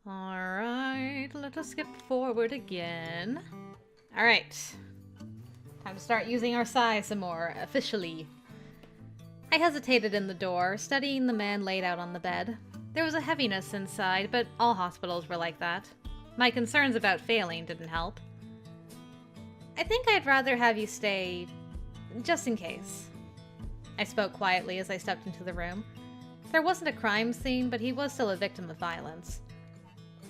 Alright, let us skip forward again. Alright. Time to start using our Psi some more, officially. I hesitated in the door, studying the man laid out on the bed. There was a heaviness inside, but all hospitals were like that. My concerns about failing didn't help. I think I'd rather have you stay, just in case. I spoke quietly as I stepped into the room. There wasn't a crime scene, but he was still a victim of violence.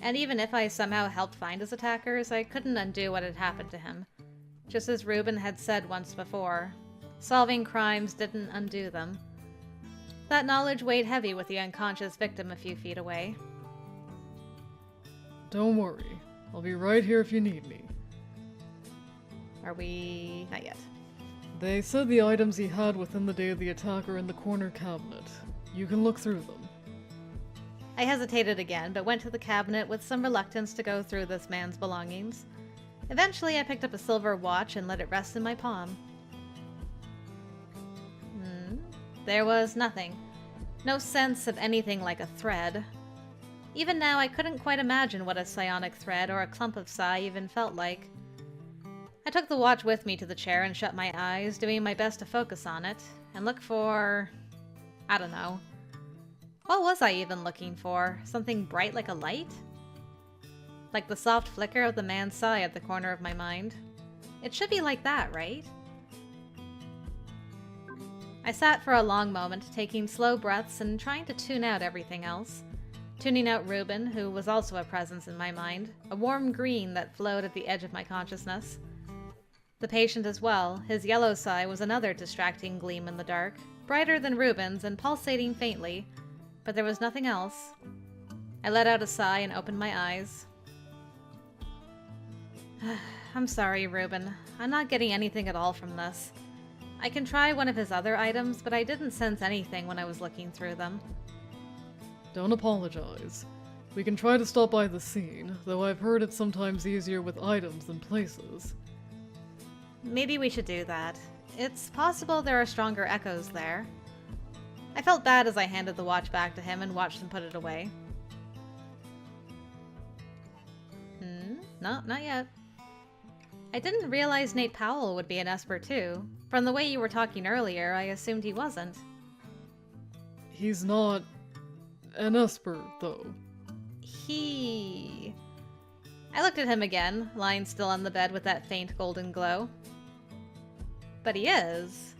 And even if I somehow helped find his attackers, I couldn't undo what had happened to him. Just as Reuben had said once before, solving crimes didn't undo them. That knowledge weighed heavy with the unconscious victim a few feet away. Don't worry. I'll be right here if you need me. Are we... not yet. They said the items he had within the day of the attack are in the corner cabinet. You can look through them. I hesitated again, but went to the cabinet with some reluctance to go through this man's belongings. Eventually, I picked up a silver watch and let it rest in my palm. There was nothing. No sense of anything like a thread. Even now, I couldn't quite imagine what a psionic thread or a clump of psi even felt like. I took the watch with me to the chair and shut my eyes, doing my best to focus on it, and look for... I don't know. What was I even looking for? Something bright like a light? Like the soft flicker of the man's psi at the corner of my mind. It should be like that, right? I sat for a long moment, taking slow breaths and trying to tune out everything else. Tuning out Reuben, who was also a presence in my mind, a warm green that flowed at the edge of my consciousness. The patient as well, his yellow psi was another distracting gleam in the dark, brighter than Reuben's and pulsating faintly, but there was nothing else. I let out a sigh and opened my eyes. I'm sorry, Reuben. I'm not getting anything at all from this. I can try one of his other items, but I didn't sense anything when I was looking through them. Don't apologize. We can try to stop by the scene, though I've heard it's sometimes easier with items than places. Maybe we should do that. It's possible there are stronger echoes there. I felt bad as I handed the watch back to him and watched him put it away. No, not yet. I didn't realize Nate Powell would be an Esper too. From the way you were talking earlier, I assumed he wasn't. He's not an Esper, though. I looked at him again, lying still on the bed with that faint golden glow. But he is.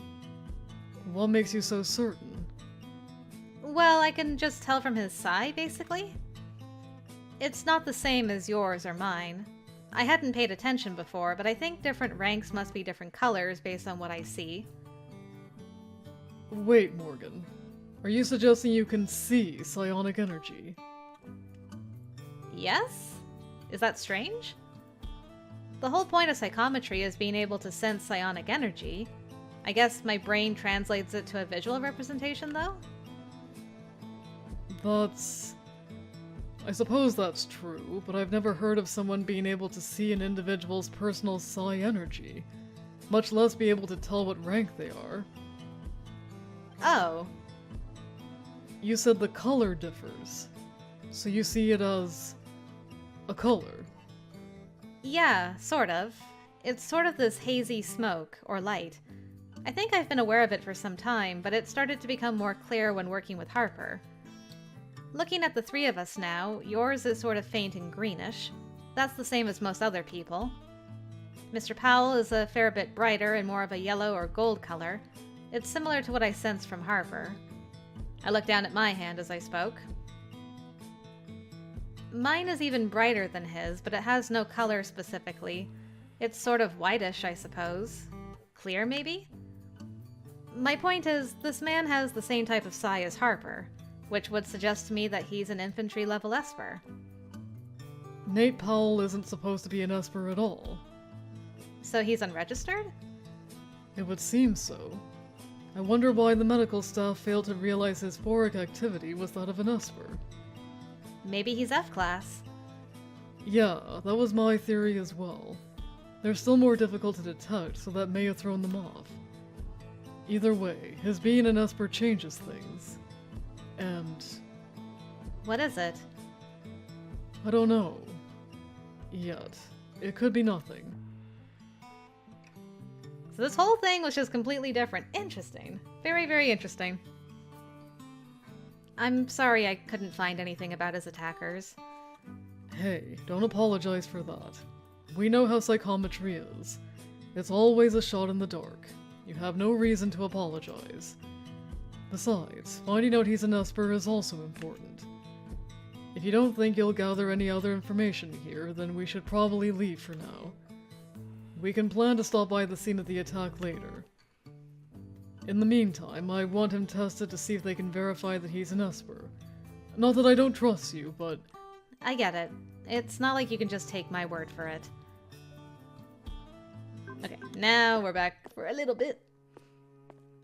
What makes you so certain? Well, I can just tell from his psi, basically. It's not the same as yours or mine. I hadn't paid attention before, but I think different ranks must be different colors based on what I see. Wait, Morgan. Are you suggesting you can see psionic energy? Yes? Is that strange? The whole point of psychometry is being able to sense psionic energy. I guess my brain translates it to a visual representation, though? I suppose that's true, but I've never heard of someone being able to see an individual's personal psi energy, much less be able to tell what rank they are. Oh. You said the color differs, so you see it as a color. Yeah, sort of. It's sort of this hazy smoke, or light. I think I've been aware of it for some time, but it started to become more clear when working with Harper. Looking at the three of us now, yours is sort of faint and greenish. That's the same as most other people. Mr. Powell is a fair bit brighter and more of a yellow or gold color. It's similar to what I sensed from Harper. I looked down at my hand as I spoke. Mine is even brighter than his, but it has no color specifically. It's sort of whitish, I suppose. Clear, maybe? My point is, this man has the same type of psi as Harper, which would suggest to me that he's an infantry-level Esper. Nate Powell isn't supposed to be an Esper at all. So he's unregistered? It would seem so. I wonder why the medical staff failed to realize his phoric activity was that of an Esper. Maybe he's F-class. Yeah, that was my theory as well. They're still more difficult to detect, so that may have thrown them off. Either way, his being an Esper changes things. And... What is it? I don't know. Yet. It could be nothing. So this whole thing was just completely different. Interesting. Very, very interesting. I'm sorry I couldn't find anything about his attackers. Hey, don't apologize for that. We know how psychometry is. It's always a shot in the dark. You have no reason to apologize. Besides, finding out he's an Esper is also important. If you don't think you'll gather any other information here, then we should probably leave for now. We can plan to stop by the scene of the attack later. In the meantime, I want him tested to see if they can verify that he's an Esper. Not that I don't trust you, but... I get it. It's not like you can just take my word for it. Okay, now we're back for a little bit.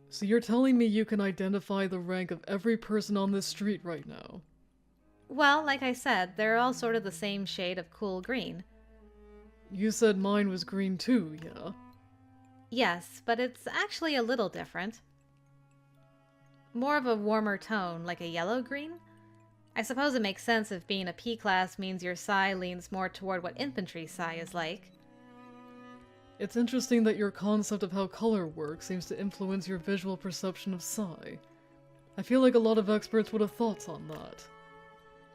So you're telling me you can identify the rank of every person on this street right now? Well, like I said, they're all sort of the same shade of cool green. You said mine was green too, yeah? Yes, but it's actually a little different. More of a warmer tone, like a yellow-green? I suppose it makes sense if being a P-class means your psi leans more toward what infantry psi is like. It's interesting that your concept of how color works seems to influence your visual perception of psi. I feel like a lot of experts would have thoughts on that.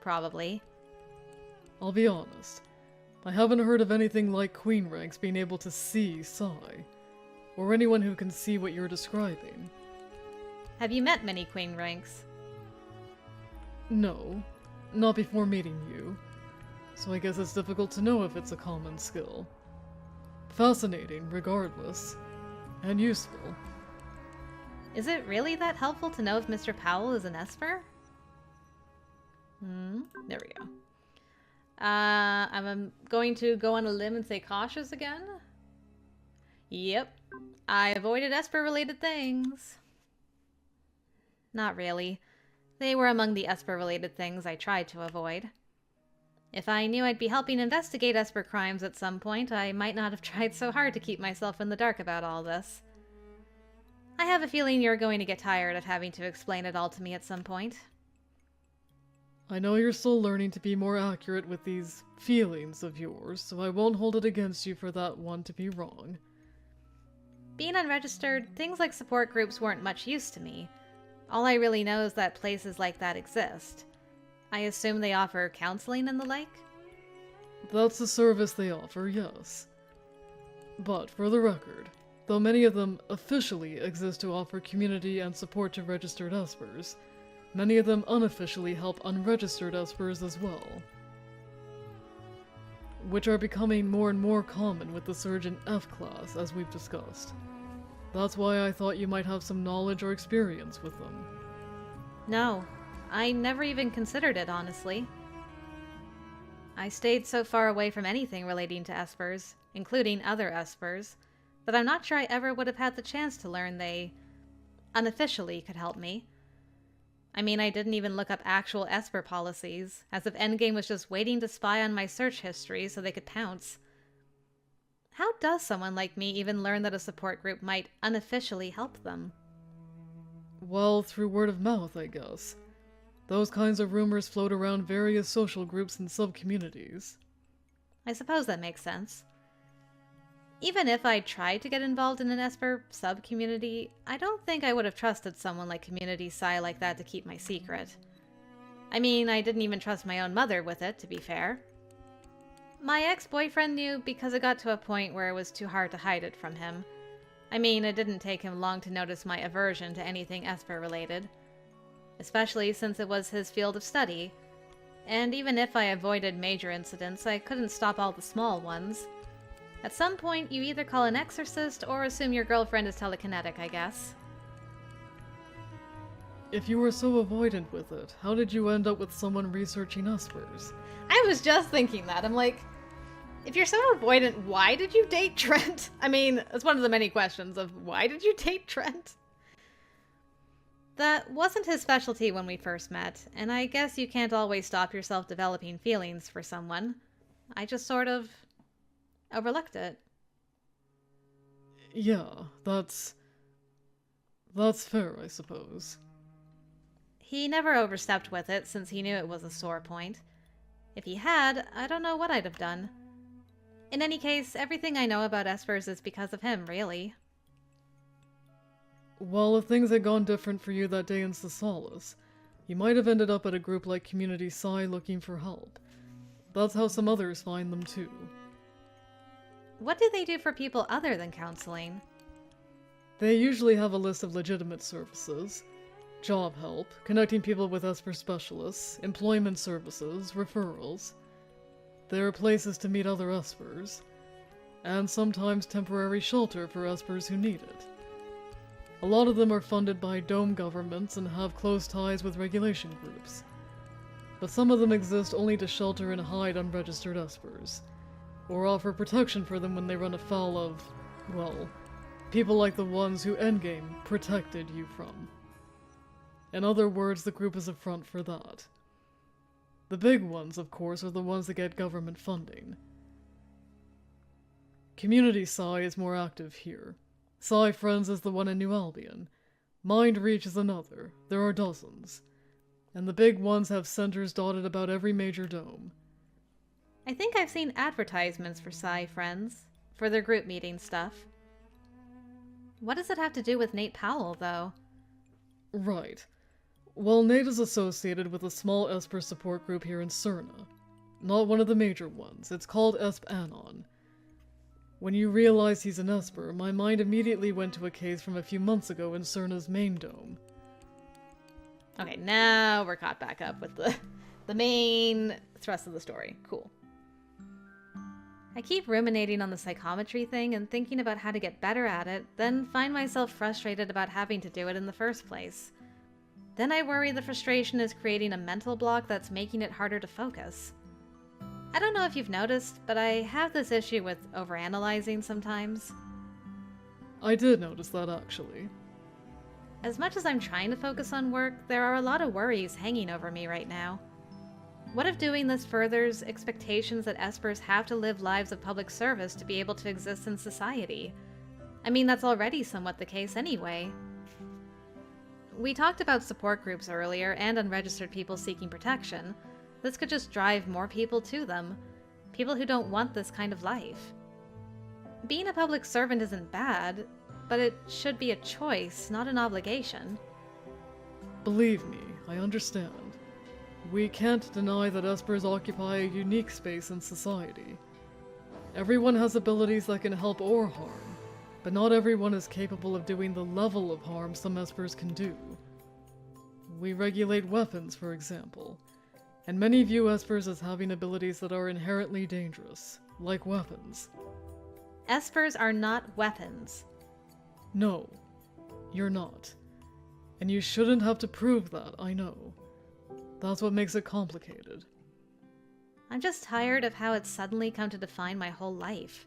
Probably. I'll be honest. I haven't heard of anything like Queen ranks being able to see psi, or anyone who can see what you're describing. Have you met many Queen ranks? No, not before meeting you, so I guess it's difficult to know if it's a common skill. Fascinating, regardless, and useful. Is it really that helpful to know if Mr. Powell is an Esper? There we go. I'm going to go on a limb and say cautious again. Yep. I avoided Esper-related things. Not really. They were among the Esper-related things I tried to avoid. If I knew I'd be helping investigate Esper crimes at some point, I might not have tried so hard to keep myself in the dark about all this. I have a feeling you're going to get tired of having to explain it all to me at some point. I know you're still learning to be more accurate with these feelings of yours, so I won't hold it against you for that one to be wrong. Being unregistered, things like support groups weren't much use to me. All I really know is that places like that exist. I assume they offer counseling and the like? That's a service they offer, yes. But, for the record, though many of them officially exist to offer community and support to registered Espers, many of them unofficially help unregistered Espers as well. Which are becoming more and more common with the surge in F-class, as we've discussed. That's why I thought you might have some knowledge or experience with them. No, I never even considered it, honestly. I stayed so far away from anything relating to Espers, including other Espers, that I'm not sure I ever would have had the chance to learn they unofficially could help me. I mean, I didn't even look up actual Esper policies, as if Endgame was just waiting to spy on my search history so they could pounce. How does someone like me even learn that a support group might unofficially help them? Well, through word of mouth, I guess. Those kinds of rumors float around various social groups and sub-communities. I suppose that makes sense. Even if I tried to get involved in an Esper sub-community, I don't think I would have trusted someone like Community Psi like that to keep my secret. I mean, I didn't even trust my own mother with it, to be fair. My ex-boyfriend knew because it got to a point where it was too hard to hide it from him. I mean, it didn't take him long to notice my aversion to anything Esper-related. Especially since it was his field of study. And even if I avoided major incidents, I couldn't stop all the small ones. At some point, you either call an exorcist or assume your girlfriend is telekinetic, I guess. If you were so avoidant with it, how did you end up with someone researching Espers? I was just thinking that. I'm like, if you're so avoidant, why did you date Trent? I mean, it's one of the many questions of why did you date Trent? That wasn't his specialty when we first met, and I guess you can't always stop yourself developing feelings for someone. I just sort of overlooked it. Yeah, that's fair, I suppose. He never overstepped with it since he knew it was a sore point. If he had, I don't know what I'd have done. In any case, everything I know about Espers is because of him, really. Well, if things had gone different for you that day in Cisalis, you might have ended up at a group like Community Psi looking for help. That's how some others find them too. What do they do for people other than counseling? They usually have a list of legitimate services. Job help, connecting people with Esper specialists, employment services, referrals. There are places to meet other Espers, and sometimes temporary shelter for Espers who need it. A lot of them are funded by dome governments and have close ties with regulation groups. But some of them exist only to shelter and hide unregistered Espers, or offer protection for them when they run afoul of, well, people like the ones who Endgame protected you from. In other words, the group is a front for that. The big ones, of course, are the ones that get government funding. Community Psi is more active here. Psi Friends is the one in New Albion. Mind Reach is another. There are dozens. And the big ones have centers dotted about every major dome. I think I've seen advertisements for Psi Friends, for their group meeting stuff. What does it have to do with Nate Powell, though? Right. Well, Nate is associated with a small Esper support group here in Cerna. Not one of the major ones. It's called Esp-Anon. When you realize he's an Esper, my mind immediately went to a case from a few months ago in Cerna's main dome. Okay, now we're caught back up with the main thrust of the story. Cool. I keep ruminating on the psychometry thing and thinking about how to get better at it, then find myself frustrated about having to do it in the first place. Then I worry the frustration is creating a mental block that's making it harder to focus. I don't know if you've noticed, but I have this issue with overanalyzing sometimes. I did notice that, actually. As much as I'm trying to focus on work, there are a lot of worries hanging over me right now. What if doing this furthers expectations that Espers have to live lives of public service to be able to exist in society? I mean, that's already somewhat the case anyway. We talked about support groups earlier and unregistered people seeking protection. This could just drive more people to them. People who don't want this kind of life. Being a public servant isn't bad, but it should be a choice, not an obligation. Believe me, I understand. We can't deny that Espers occupy a unique space in society. Everyone has abilities that can help or harm, but not everyone is capable of doing the level of harm some Espers can do. We regulate weapons, for example, and many view Espers as having abilities that are inherently dangerous, like weapons. Espers are not weapons. No, you're not. And you shouldn't have to prove that, I know. That's what makes it complicated. I'm just tired of how it's suddenly come to define my whole life.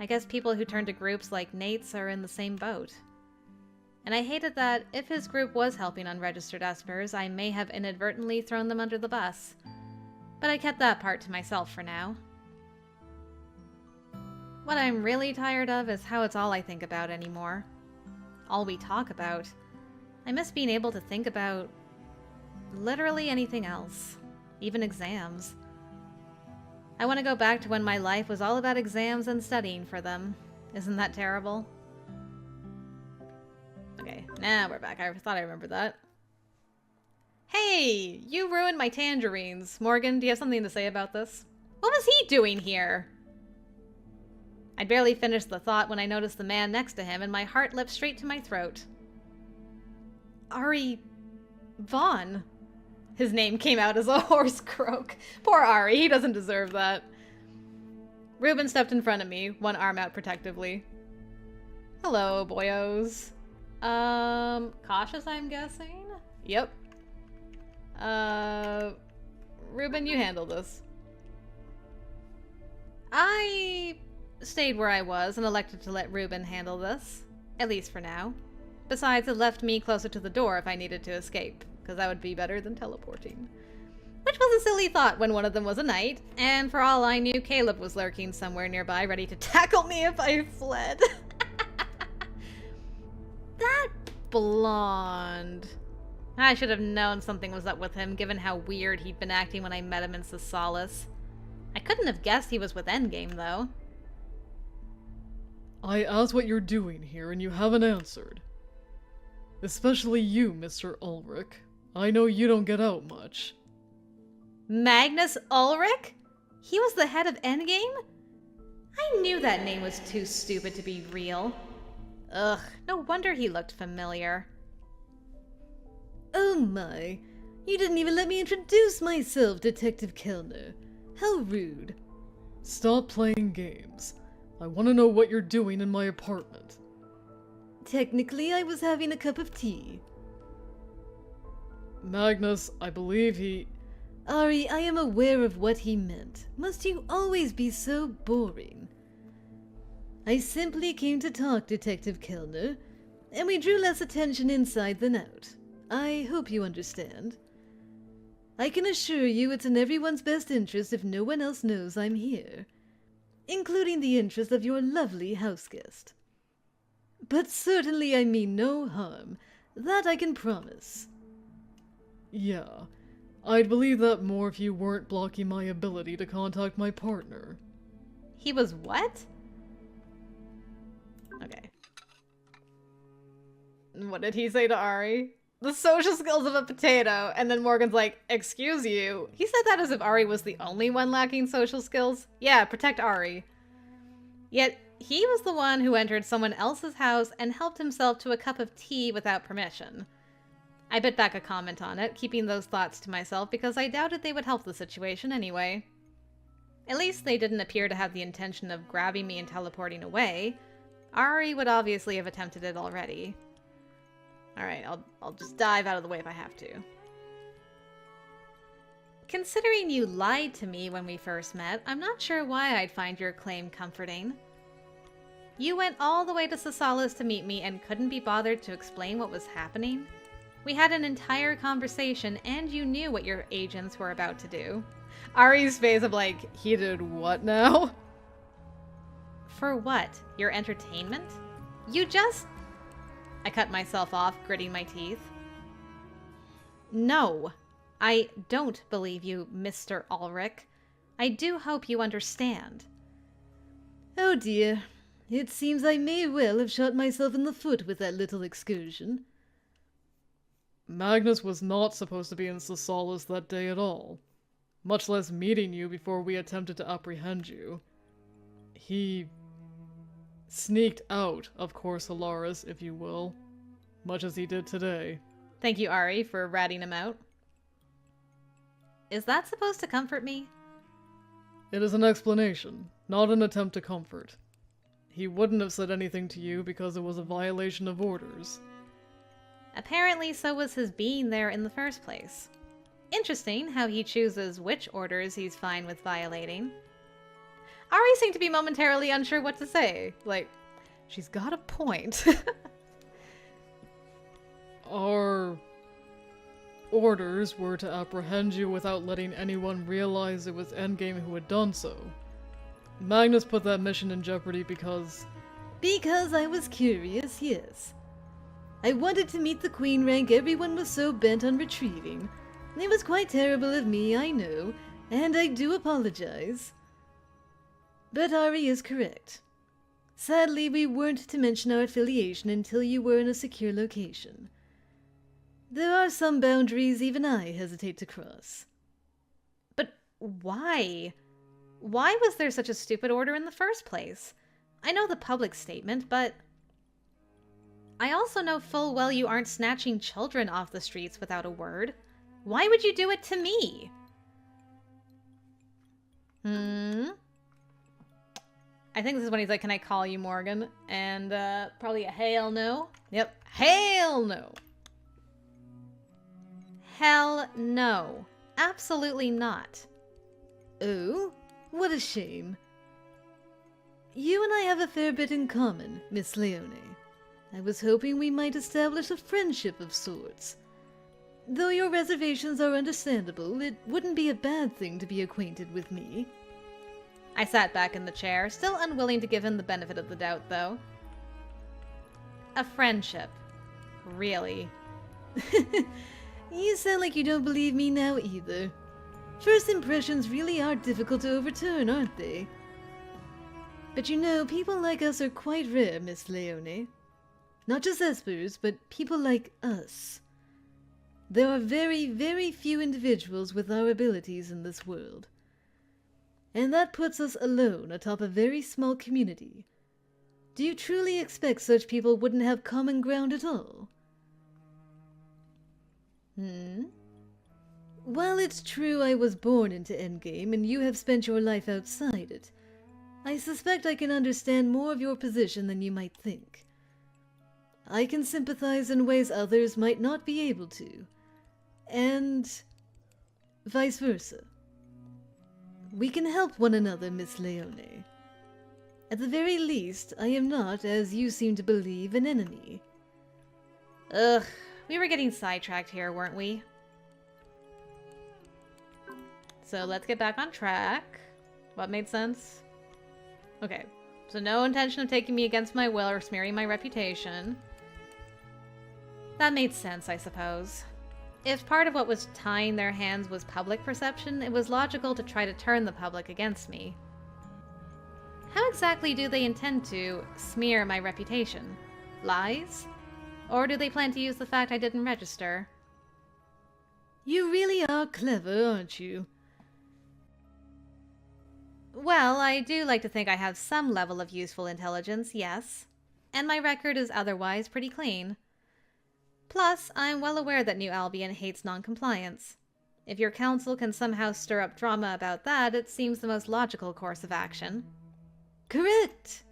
I guess people who turn to groups like Nate's are in the same boat. And I hated that if his group was helping unregistered Espers, I may have inadvertently thrown them under the bus. But I kept that part to myself for now. What I'm really tired of is how it's all I think about anymore. All we talk about. I miss being able to think about literally anything else, even exams. I want to go back to when my life was all about exams and studying for them. Isn't that terrible? Okay, now we're back. I thought I remembered that. Hey, you ruined my tangerines. Morgan, do you have something to say about this? What was he doing here? I'd barely finished the thought when I noticed the man next to him, and my heart leapt straight to my throat. Ari Vaughn. His name came out as a hoarse croak. Poor Ari, he doesn't deserve that. Reuben stepped in front of me, one arm out protectively. Hello, boyos. Cautious, I'm guessing? Yep. Reuben, you handle this. I stayed where I was and elected to let Reuben handle this. At least for now. Besides, it left me closer to the door if I needed to escape, because that would be better than teleporting. Which was a silly thought when one of them was a knight, and for all I knew, Caleb was lurking somewhere nearby ready to tackle me if I fled. That blonde. I should have known something was up with him, given how weird he'd been acting when I met him in Solace. I couldn't have guessed he was with Endgame, though. I asked what you're doing here, and you haven't answered. Especially you, Mr. Ulrich. I know you don't get out much. Magnus Ulrich? He was the head of Endgame? I knew that name was too stupid to be real. Ugh, no wonder he looked familiar. Oh my, you didn't even let me introduce myself, Detective Kellner. How rude. Stop playing games. I want to know what you're doing in my apartment. Technically, I was having a cup of tea. Magnus, I believe he... Ari, I am aware of what he meant. Must you always be so boring? I simply came to talk, Detective Kellner, and we drew less attention inside than out. I hope you understand. I can assure you it's in everyone's best interest if no one else knows I'm here, including the interest of your lovely houseguest. But certainly I mean no harm. That I can promise. Yeah, I'd believe that more if you weren't blocking my ability to contact my partner. He was what? Okay. What did he say to Ari? The social skills of a potato, and then Morgan's like, excuse you. He said that as if Ari was the only one lacking social skills. Yeah, protect Ari. Yet, he was the one who entered someone else's house and helped himself to a cup of tea without permission. I bit back a comment on it, keeping those thoughts to myself because I doubted they would help the situation anyway. At least they didn't appear to have the intention of grabbing me and teleporting away. Ari would obviously have attempted it already. Alright, I'll just dive out of the way if I have to. Considering you lied to me when we first met, I'm not sure why I'd find your claim comforting. You went all the way to Solace to meet me and couldn't be bothered to explain what was happening? We had an entire conversation and you knew what your agents were about to do. Ari's face of like, he did what now? For what? Your entertainment? You just... I cut myself off, gritting my teeth. No, I don't believe you, Mr. Ulrich. I do hope you understand. Oh dear, it seems I may well have shot myself in the foot with that little excursion. Magnus was not supposed to be in Solace that day at all, much less meeting you before we attempted to apprehend you. He sneaked out of Cor Solaris, if you will, much as he did today. Thank you, Ari, for ratting him out. Is that supposed to comfort me? It is an explanation, not an attempt to comfort. He wouldn't have said anything to you because it was a violation of orders. Apparently so was his being there in the first place. Interesting how he chooses which orders he's fine with violating. Ari seemed to be momentarily unsure what to say. Like, she's got a point. Our orders were to apprehend you without letting anyone realize it was Endgame who had done so. Magnus put that mission in jeopardy because... Because I was curious, yes. I wanted to meet the queen rank everyone was so bent on retrieving. It was quite terrible of me, I know, and I do apologize. But Ari is correct. Sadly, we weren't to mention our affiliation until you were in a secure location. There are some boundaries even I hesitate to cross. But why? Why was there such a stupid order in the first place? I know the public statement, but... I also know full well you aren't snatching children off the streets without a word. Why would you do it to me? I think this is when he's like, can I call you Morgan? And probably a hell no. Yep, hell no. Hell no. Absolutely not. Oh, what a shame. You and I have a fair bit in common, Miss Leone. I was hoping we might establish a friendship of sorts. Though your reservations are understandable, it wouldn't be a bad thing to be acquainted with me. I sat back in the chair, still unwilling to give him the benefit of the doubt, though. A friendship. Really? You sound like you don't believe me now either. First impressions really are difficult to overturn, aren't they? But you know, people like us are quite rare, Miss Leone. Not just Espers, but people like us. There are very, very few individuals with our abilities in this world. And that puts us alone atop a very small community. Do you truly expect such people wouldn't have common ground at all? While it's true I was born into Endgame and you have spent your life outside it, I suspect I can understand more of your position than you might think. I can sympathize in ways others might not be able to, and vice versa. We can help one another, Miss Leone. At the very least, I am not, as you seem to believe, an enemy. Ugh, we were getting sidetracked here, weren't we? So let's get back on track. What made sense? Okay, so no intention of taking me against my will or smearing my reputation. That made sense, I suppose. If part of what was tying their hands was public perception, it was logical to try to turn the public against me. How exactly do they intend to smear my reputation? Lies? Or do they plan to use the fact I didn't register? You really are clever, aren't you? Well, I do like to think I have some level of useful intelligence, yes. And my record is otherwise pretty clean. Plus, I'm well aware that New Albion hates non-compliance. If your council can somehow stir up drama about that, it seems the most logical course of action. Correct!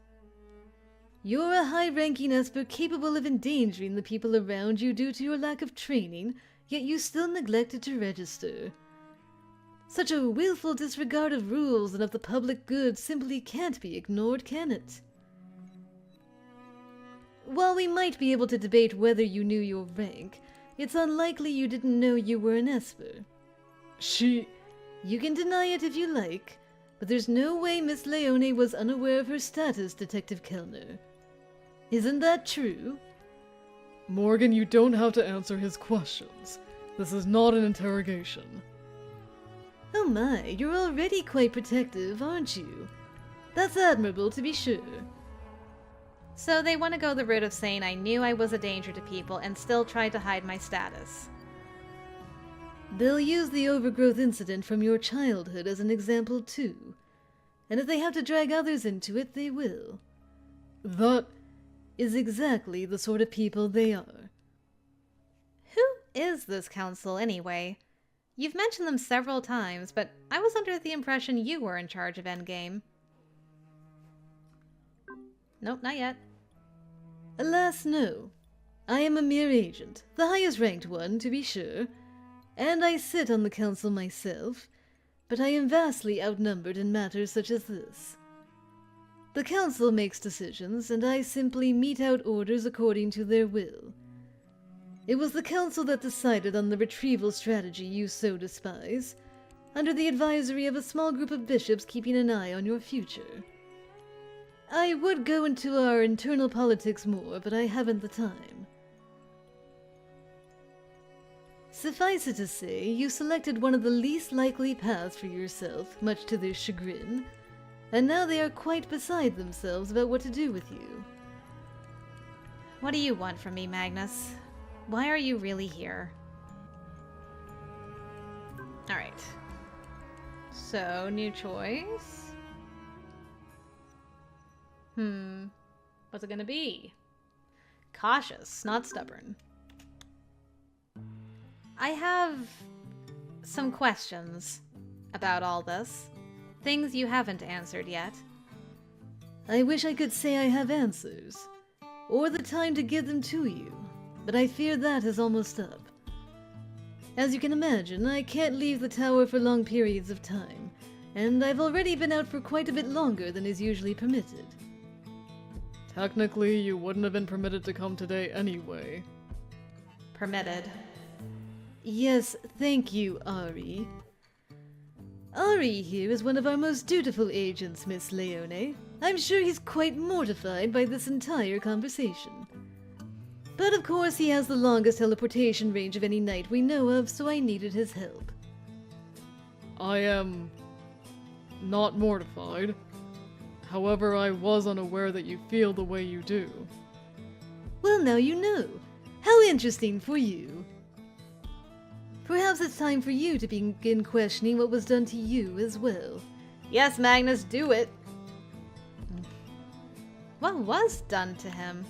You're a high-ranking Esper capable of endangering the people around you due to your lack of training, yet you still neglected to register. Such a willful disregard of rules and of the public good simply can't be ignored, can it? While we might be able to debate whether you knew your rank, it's unlikely you didn't know you were an Esper. You can deny it if you like, but there's no way Miss Leone was unaware of her status, Detective Kellner. Isn't that true? Morgan, you don't have to answer his questions. This is not an interrogation. Oh my, you're already quite protective, aren't you? That's admirable, to be sure. So they want to go the route of saying I knew I was a danger to people and still tried to hide my status. They'll use the overgrowth incident from your childhood as an example too. And if they have to drag others into it, they will. That is exactly the sort of people they are. Who is this council anyway? You've mentioned them several times, but I was under the impression you were in charge of Endgame. Nope, not yet. Alas, no. I am a mere agent, the highest ranked one, to be sure, and I sit on the council myself, but I am vastly outnumbered in matters such as this. The council makes decisions, and I simply mete out orders according to their will. It was the council that decided on the retrieval strategy you so despise, under the advisory of a small group of bishops keeping an eye on your future. I would go into our internal politics more, but I haven't the time. Suffice it to say, you selected one of the least likely paths for yourself, much to their chagrin, and now they are quite beside themselves about what to do with you. What do you want from me, Magnus? Why are you really here? Alright. So, new choice. What's it gonna be? Cautious, not stubborn. I have some questions about all this. Things you haven't answered yet. I wish I could say I have answers, or the time to give them to you, but I fear that is almost up. As you can imagine, I can't leave the tower for long periods of time, and I've already been out for quite a bit longer than is usually permitted. Technically, you wouldn't have been permitted to come today anyway. Permitted. Yes, thank you, Ari. Ari here is one of our most dutiful agents, Miss Leone. I'm sure he's quite mortified by this entire conversation. But of course he has the longest teleportation range of any knight we know of, so I needed his help. I am not mortified. However, I was unaware that you feel the way you do. Well, now you know. How interesting for you. Perhaps it's time for you to begin questioning what was done to you as well. Yes, Magnus, do it. What was done to him?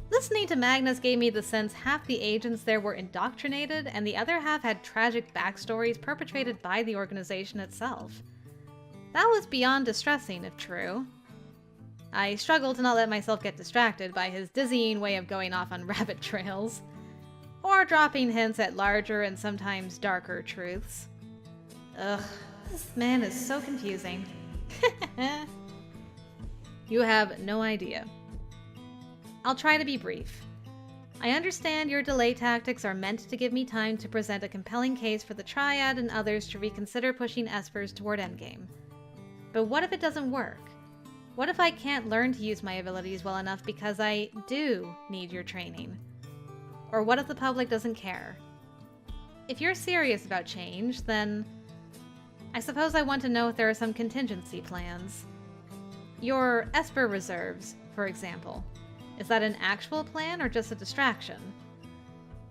Listening to Magnus gave me the sense half the agents there were indoctrinated and the other half had tragic backstories perpetrated by the organization itself. That was beyond distressing, if true. I struggled to not let myself get distracted by his dizzying way of going off on rabbit trails, or dropping hints at larger and sometimes darker truths. Ugh, this man is so confusing. You have no idea. I'll try to be brief. I understand your delay tactics are meant to give me time to present a compelling case for the Triad and others to reconsider pushing Espers toward Endgame. But what if it doesn't work? What if I can't learn to use my abilities well enough because I do need your training? Or what if the public doesn't care? If you're serious about change, then I suppose I want to know if there are some contingency plans. Your Esper reserves, for example. Is that an actual plan or just a distraction?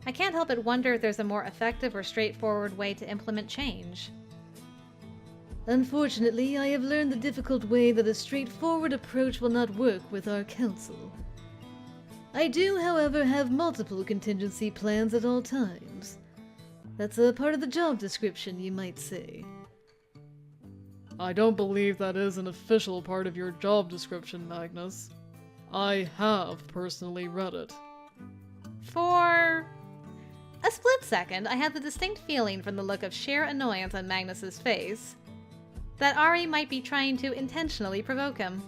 I can't help but wonder if there's a more effective or straightforward way to implement change. Unfortunately, I have learned the difficult way that a straightforward approach will not work with our council. I do, however, have multiple contingency plans at all times. That's a part of the job description, you might say. I don't believe that is an official part of your job description, Magnus. I have personally read it. For a split second, I had the distinct feeling from the look of sheer annoyance on Magnus's face that Ari might be trying to intentionally provoke him.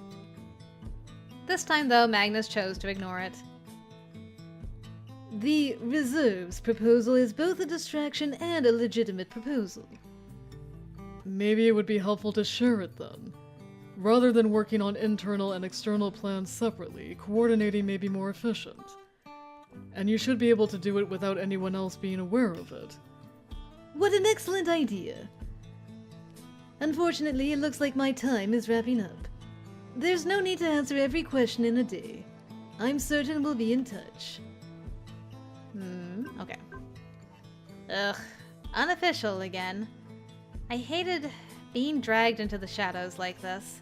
This time, though, Magnus chose to ignore it. The reserves proposal is both a distraction and a legitimate proposal. Maybe it would be helpful to share it then. Rather than working on internal and external plans separately, coordinating may be more efficient. And you should be able to do it without anyone else being aware of it. What an excellent idea! Unfortunately, it looks like my time is wrapping up. There's no need to answer every question in a day. I'm certain we'll be in touch. Okay. Ugh, unofficial again. I hated being dragged into the shadows like this.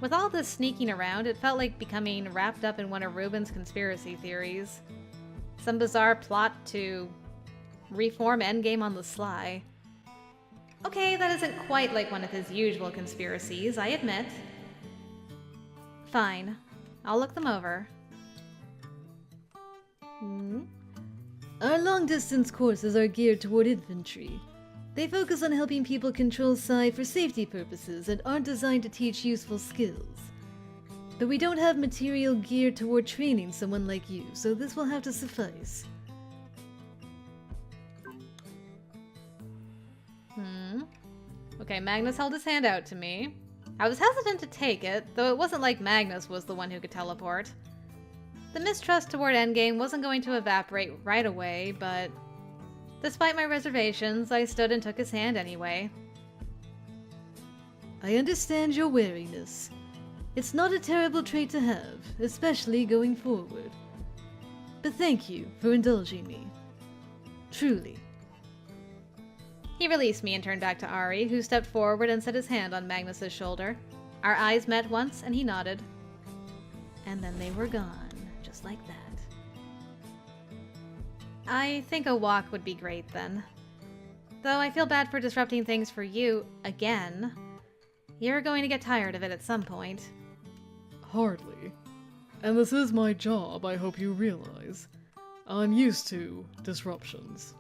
With all this sneaking around, it felt like becoming wrapped up in one of Reuben's conspiracy theories. Some bizarre plot to reform Endgame on the sly. Okay, that isn't quite like one of his usual conspiracies, I admit. Fine. I'll look them over. Our long-distance courses are geared toward infantry. They focus on helping people control Psi for safety purposes and aren't designed to teach useful skills. But we don't have material geared toward training someone like you, so this will have to suffice. Okay, Magnus held his hand out to me. I was hesitant to take it, though it wasn't like Magnus was the one who could teleport. The mistrust toward Endgame wasn't going to evaporate right away, but despite my reservations, I stood and took his hand anyway. I understand your wariness. It's not a terrible trait to have, especially going forward. But thank you for indulging me. Truly. He released me and turned back to Ari, who stepped forward and set his hand on Magnus's shoulder. Our eyes met once, and he nodded. And then they were gone, just like that. I think a walk would be great then. Though I feel bad for disrupting things for you again. You're going to get tired of it at some point. Hardly. And this is my job, I hope you realize. I'm used to disruptions.